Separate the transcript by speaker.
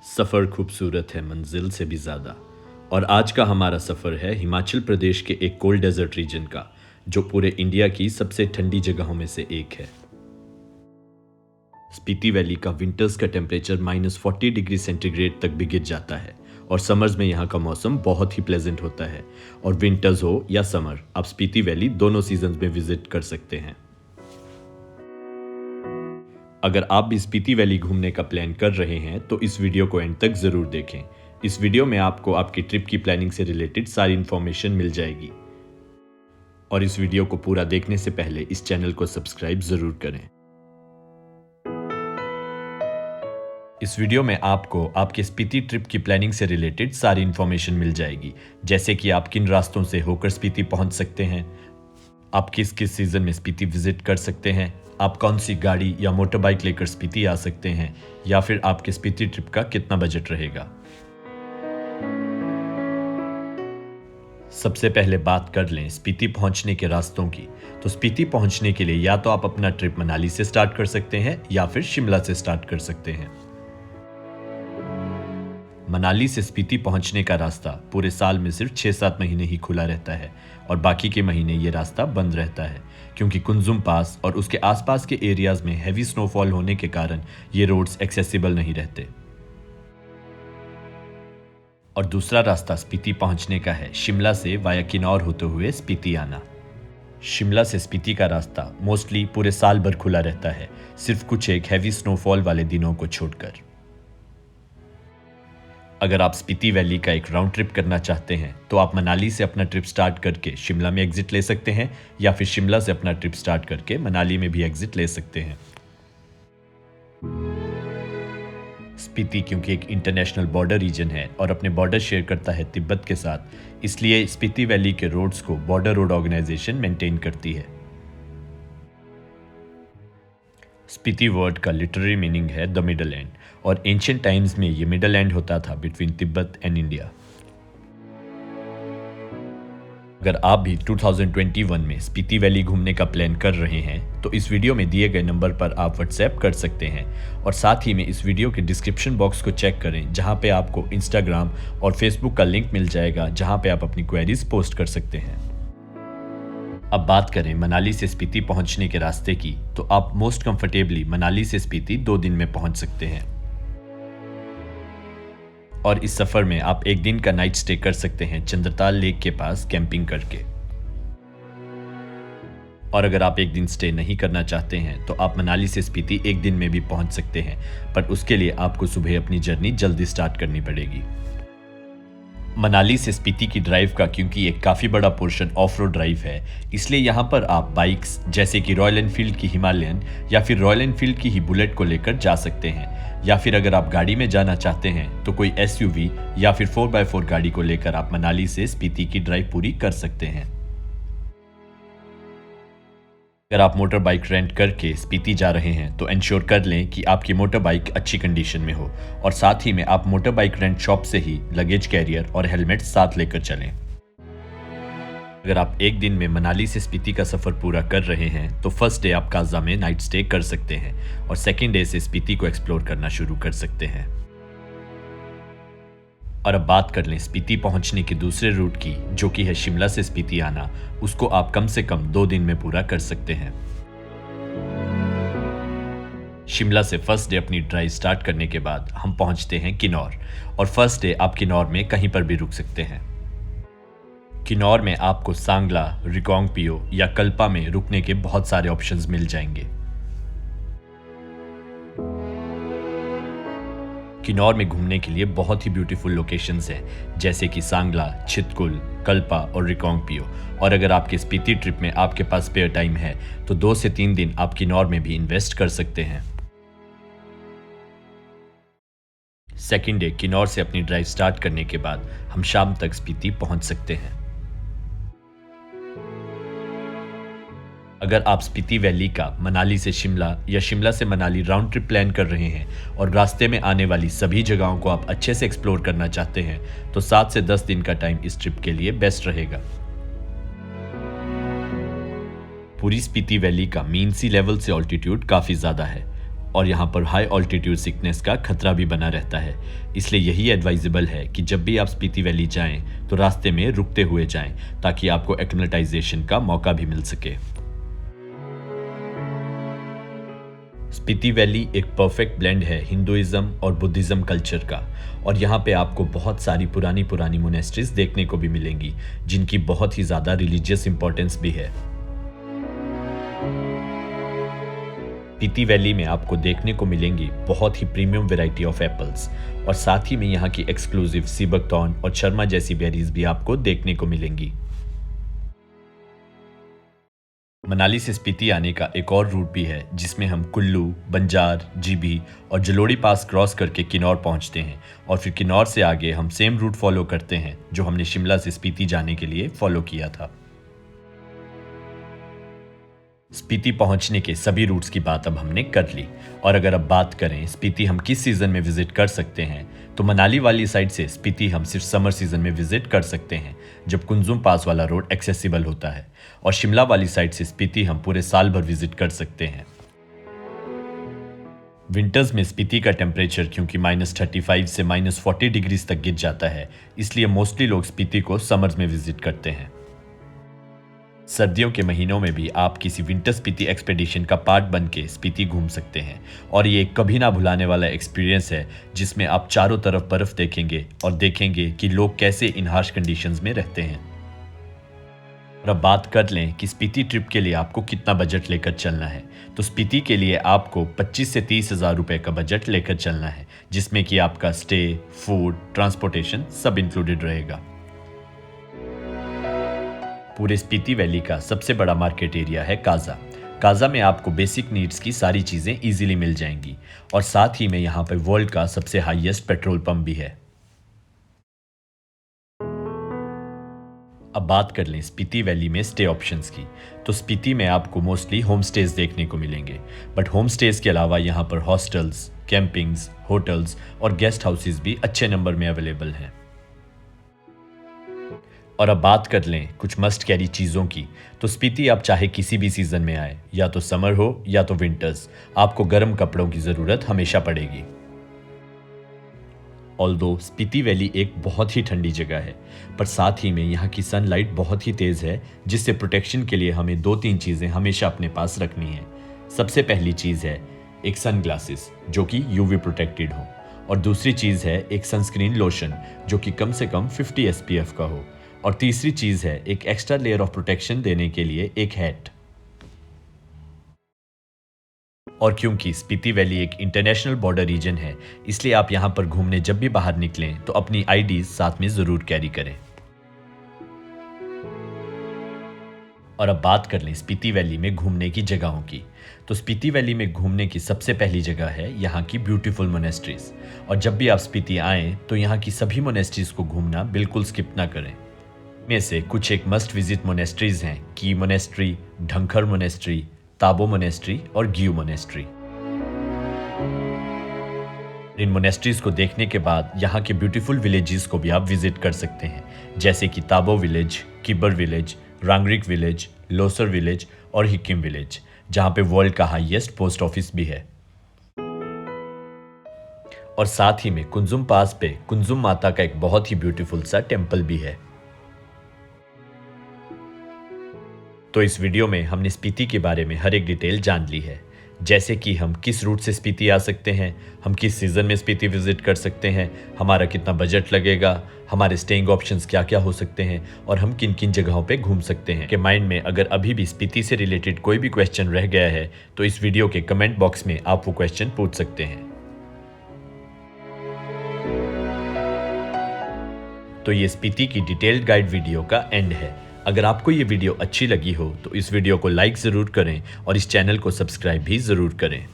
Speaker 1: सफ़र खूबसूरत है मंजिल से भी ज़्यादा। और आज का हमारा सफ़र है हिमाचल प्रदेश के एक कोल्ड डेजर्ट रीजन का, जो पूरे इंडिया की सबसे ठंडी जगहों में से एक है। स्पीति वैली का विंटर्स का टेम्परेचर -40 डिग्री सेंटीग्रेड तक भी गिर जाता है और समर्स में यहाँ का मौसम बहुत ही प्लेजेंट होता है। और विंटर्स हो या समर, आप स्पीति वैली दोनों सीजन्स में विजिट कर सकते हैं। अगर आप भी स्पीति वैली घूमने का प्लान कर रहे हैं तो इस वीडियो को एंड तक ज़रूर देखें। इस वीडियो में आपको आपकी ट्रिप की प्लानिंग से रिलेटेड सारी इन्फॉर्मेशन मिल जाएगी। और इस वीडियो को पूरा देखने से पहले इस चैनल को सब्सक्राइब ज़रूर करें। इस वीडियो में आपको आपके स्पीति ट्रिप की प्लानिंग से रिलेटेड सारी इन्फॉर्मेशन मिल जाएगी, जैसे कि आप किन रास्तों से होकर स्पीति पहुंच सकते हैं, आप किस किस सीज़न में स्पीति विजिट कर सकते हैं, आप कौन सी गाड़ी या मोटर बाइक लेकर स्पीति आ सकते हैं, या फिर आपके स्पीति ट्रिप का कितना बजट रहेगा। सबसे पहले बात कर लें स्पीति पहुंचने के रास्तों की। तो स्पीति पहुंचने के लिए या तो आप अपना ट्रिप मनाली से स्टार्ट कर सकते हैं या फिर शिमला से स्टार्ट कर सकते हैं। मनाली से स्पीति पहुंचने का रास्ता पूरे साल में सिर्फ 6-7 महीने ही खुला रहता है और बाकी के महीने ये रास्ता बंद रहता है, क्योंकि कुंजुम पास और उसके आसपास के एरियाज में हैवी स्नोफॉल होने के कारण ये रोड्स एक्सेसिबल नहीं रहते। और दूसरा रास्ता स्पीति पहुंचने का है शिमला से वाया किन्नौर होते हुए स्पीति आना। शिमला से स्पीति का रास्ता मोस्टली पूरे साल भर खुला रहता है, सिर्फ कुछ एक हैवी स्नोफॉल वाले दिनों को छोड़कर। अगर आप स्पीति वैली का एक राउंड ट्रिप करना चाहते हैं तो आप मनाली से अपना ट्रिप स्टार्ट करके शिमला में एग्जिट ले सकते हैं, या फिर शिमला से अपना ट्रिप स्टार्ट करके मनाली में भी एग्जिट ले सकते हैं। स्पीति क्योंकि एक इंटरनेशनल बॉर्डर रीजन है और अपने बॉर्डर शेयर करता है तिब्बत के साथ, इसलिए स्पीति वैली के रोड्स को बॉर्डर रोड ऑर्गेनाइजेशन मेंटेन करती है। स्पीति वर्ड का लिटरेरी मीनिंग है द मिडल एंड, और एंशिएंट टाइम्स में ये मिडल एंड होता था बिटवीन तिब्बत एंड इंडिया। अगर आप भी 2021 में स्पीति वैली घूमने का प्लान कर रहे हैं तो इस वीडियो में दिए गए नंबर पर आप व्हाट्सएप कर सकते हैं, और साथ ही में इस वीडियो के डिस्क्रिप्शन बॉक्स को चेक करें, जहां पे आपको इंस्टाग्राम और फेसबुक का लिंक मिल जाएगा, जहां पे आप अपनी क्वेरीज पोस्ट कर सकते हैं। अब बात करें मनाली से स्पीति पहुंचने के रास्ते की, तो आप मोस्ट कंफर्टेबली मनाली से स्पीति 2 दिन में पहुंच सकते हैं। और इस सफर में आप एक दिन का नाइट स्टे कर सकते हैं चंद्रताल लेक के पास कैंपिंग करके। और अगर आप एक दिन स्टे नहीं करना चाहते हैं तो आप मनाली से स्पीति एक दिन में भी पहुंच सकते हैं, पर उसके लिए आपको सुबह अपनी जर्नी जल्दी स्टार्ट करनी पड़ेगी। मनाली से स्पीति की ड्राइव का क्योंकि एक काफ़ी बड़ा पोर्शन ऑफ रोड ड्राइव है, इसलिए यहाँ पर आप बाइक्स जैसे कि रॉयल एनफील्ड की हिमालयन या फिर रॉयल एनफील्ड की ही बुलेट को लेकर जा सकते हैं, या फिर अगर आप गाड़ी में जाना चाहते हैं तो कोई एसयूवी या फिर 4x4 गाड़ी को लेकर आप मनाली से स्पीति की ड्राइव पूरी कर सकते हैं। अगर आप मोटर बाइक रेंट करके स्पीति जा रहे हैं तो इंश्योर कर लें कि आपकी मोटर बाइक अच्छी कंडीशन में हो, और साथ ही में आप मोटर बाइक रेंट शॉप से ही लगेज कैरियर और हेलमेट साथ लेकर चलें। अगर आप एक दिन में मनाली से स्पीति का सफ़र पूरा कर रहे हैं तो फर्स्ट डे आप काजा में नाइट स्टे कर सकते हैं और सेकेंड डे से स्पीति को एक्सप्लोर करना शुरू कर सकते हैं। और अब बात कर लें स्पीति पहुंचने के दूसरे रूट की, जो कि है शिमला से स्पीति आना। उसको आप कम से कम 2 दिन में पूरा कर सकते हैं। शिमला से फर्स्ट डे अपनी ड्राइव स्टार्ट करने के बाद हम पहुंचते हैं किन्नौर, और फर्स्ट डे आप किन्नौर में कहीं पर भी रुक सकते हैं। किन्नौर में आपको सांगला, रिकांगपिओ या कल्पा में रुकने के बहुत सारे ऑप्शंस मिल जाएंगे। किन्नौर में घूमने के लिए बहुत ही ब्यूटीफुल लोकेशंस हैं, जैसे कि सांगला, चितकुल, कल्पा और रिकांगपिओ। और अगर आपके स्पीति ट्रिप में आपके पास स्पेयर टाइम है तो 2 से 3 दिन आप किन्नौर में भी इन्वेस्ट कर सकते हैं। सेकेंड डे किन्नौर से अपनी ड्राइव स्टार्ट करने के बाद हम शाम तक स्पीति पहुंच सकते हैं। अगर आप स्पीति वैली का मनाली से शिमला या शिमला से मनाली राउंड ट्रिप प्लान कर रहे हैं और रास्ते में आने वाली सभी जगहों को आप अच्छे से एक्सप्लोर करना चाहते हैं तो 7 से 10 दिन का टाइम इस ट्रिप के लिए बेस्ट रहेगा। पूरी स्पीति वैली का मीन सी लेवल से ऑल्टीट्यूड काफ़ी ज़्यादा है और यहाँ पर हाई ऑल्टीट्यूड सिकनेस का खतरा भी बना रहता है। इसलिए यही एडवाइजेबल है कि जब भी आप स्पीति वैली जाएं तो रास्ते में रुकते हुए जाएं ताकि आपको एक्लिमेटाइजेशन का मौका भी मिल सके। स्पीति वैली एक परफेक्ट ब्लेंड है हिंदुइज्म और बुद्धिज्म कल्चर का, और यहाँ पे आपको बहुत सारी पुरानी पुरानी मोनेस्ट्रीज देखने को भी मिलेंगी जिनकी बहुत ही ज़्यादा रिलीजियस इंपॉर्टेंस भी है। स्पीति वैली में आपको देखने को मिलेंगी बहुत ही प्रीमियम वैरायटी ऑफ एप्पल्स, और साथ ही में यहाँ की एक्सक्लूसिव सी बकथॉर्न और शर्मा जैसी बेरीज भी आपको देखने को मिलेंगी। मनाली से स्पीति आने का एक और रूट भी है जिसमें हम कुल्लू, बंजार, जीभी और जलोड़ी पास क्रॉस करके किन्नौर पहुंचते हैं, और फिर किन्नौर से आगे हम सेम रूट फॉलो करते हैं जो हमने शिमला से स्पीति जाने के लिए फॉलो किया था। स्पीति पहुंचने के सभी रूट्स की बात अब हमने कर ली, और अगर अब बात करें स्पीति हम किस सीजन में विजिट कर सकते हैं, तो मनाली वाली साइड से स्पीति हम सिर्फ समर सीजन में विजिट कर सकते हैं जब कुंजुम पास वाला रोड एक्सेसिबल होता है, और शिमला वाली साइड से स्पीति हम पूरे साल भर विजिट कर सकते हैं। विंटर्स में स्पीति का टेम्परेचर क्योंकि -35 से -40 डिग्रीज तक गिर जाता है, इसलिए मोस्टली लोग स्पीति को समर्स में विजिट करते हैं। सर्दियों के महीनों में भी आप किसी विंटर स्पीति एक्सपेडिशन का पार्ट बन के स्पीति घूम सकते हैं, और ये एक कभी ना भुलाने वाला एक्सपीरियंस है जिसमें आप चारों तरफ बर्फ देखेंगे और देखेंगे कि लोग कैसे इन हार्श कंडीशंस में रहते हैं। और अब बात कर लें कि स्पीति ट्रिप के लिए आपको कितना बजट लेकर चलना है, तो स्पीति के लिए आपको 25 से 30 हज़ार रुपये का बजट लेकर चलना है, जिसमें कि आपका स्टे, फूड, ट्रांसपोर्टेशन सब इंक्लूडेड रहेगा। पूरे स्पीति वैली का सबसे बड़ा मार्केट एरिया है काजा। काजा में आपको बेसिक नीड्स की सारी चीज़ें इजीली मिल जाएंगी, और साथ ही में यहाँ पर वर्ल्ड का सबसे हाईएस्ट पेट्रोल पंप भी है। अब बात कर लें स्पीति वैली में स्टे ऑप्शंस की, तो स्पीति में आपको मोस्टली होम स्टेज देखने को मिलेंगे, बट होम स्टेज के अलावा यहाँ पर हॉस्टल्स, कैंपिंग्स, होटल्स और गेस्ट हाउसेज भी अच्छे नंबर में अवेलेबल हैं। और अब बात कर लें कुछ मस्ट कैरी चीज़ों की, तो स्पीति आप चाहे किसी भी सीज़न में आए, या तो समर हो या तो विंटर्स, आपको गर्म कपड़ों की ज़रूरत हमेशा पड़ेगी। ऑल्दो स्पीति वैली एक बहुत ही ठंडी जगह है, पर साथ ही में यहाँ की सनलाइट बहुत ही तेज़ है, जिससे प्रोटेक्शन के लिए हमें 2-3 चीज़ें हमेशा अपने पास रखनी है। सबसे पहली चीज़ है एक सन ग्लासेस जो कि यूवी प्रोटेक्टेड हो, और दूसरी चीज़ है एक सनस्क्रीन लोशन जो कि कम से कम 50 SPF का हो, और तीसरी चीज़ है एक एक्स्ट्रा लेयर ऑफ प्रोटेक्शन देने के लिए एक हैट। और क्योंकि स्पीति वैली एक इंटरनेशनल बॉर्डर रीजन है, इसलिए आप यहाँ पर घूमने जब भी बाहर निकलें तो अपनी आईडीज साथ में ज़रूर कैरी करें। और अब बात कर लें स्पीति वैली में घूमने की जगहों की, तो स्पीति वैली में घूमने की सबसे पहली जगह है यहाँ की ब्यूटीफुल मोनेस्ट्रीज, और जब भी आप स्पीति आएँ तो यहाँ की सभी मोनेस्ट्रीज को घूमना बिल्कुल स्किप ना करें। में से कुछ एक मस्ट विजिट मोनेस्ट्रीज हैं की मोनेस्ट्री, ढंखर मोनेस्ट्री, ताबो मोनेस्ट्री और ग्यू मोनेस्ट्री। इन मोनेस्ट्रीज को देखने के बाद यहाँ के ब्यूटीफुल विलेजेस को भी आप विजिट कर सकते हैं, जैसे कि Tabo village, Kibber village, Rangrik village, Losar village और हिकिम विलेज, जहाँ पे वर्ल्ड का हाईएस्ट पोस्ट ऑफिस भी है। और साथ ही में कुंजुम पास पे कुंजुम माता का एक बहुत ही ब्यूटीफुल सा टेम्पल भी है। तो इस वीडियो में हमने स्पीति के बारे में हर एक डिटेल जान ली है, जैसे कि हम किस रूट से स्पीति आ सकते हैं, हम किस सीज़न में स्पीति विजिट कर सकते हैं, हमारा कितना बजट लगेगा, हमारे स्टेइंग ऑप्शंस क्या क्या हो सकते हैं, और हम किन किन जगहों पे घूम सकते हैं। के माइंड में अगर अभी भी स्पीति से रिलेटेड कोई भी क्वेश्चन रह गया है तो इस वीडियो के कमेंट बॉक्स में आप वो क्वेश्चन पूछ सकते हैं। तो ये स्पीति की डिटेल्ड गाइड वीडियो का एंड है। अगर आपको ये वीडियो अच्छी लगी हो तो इस वीडियो को लाइक ज़रूर करें और इस चैनल को सब्सक्राइब भी ज़रूर करें।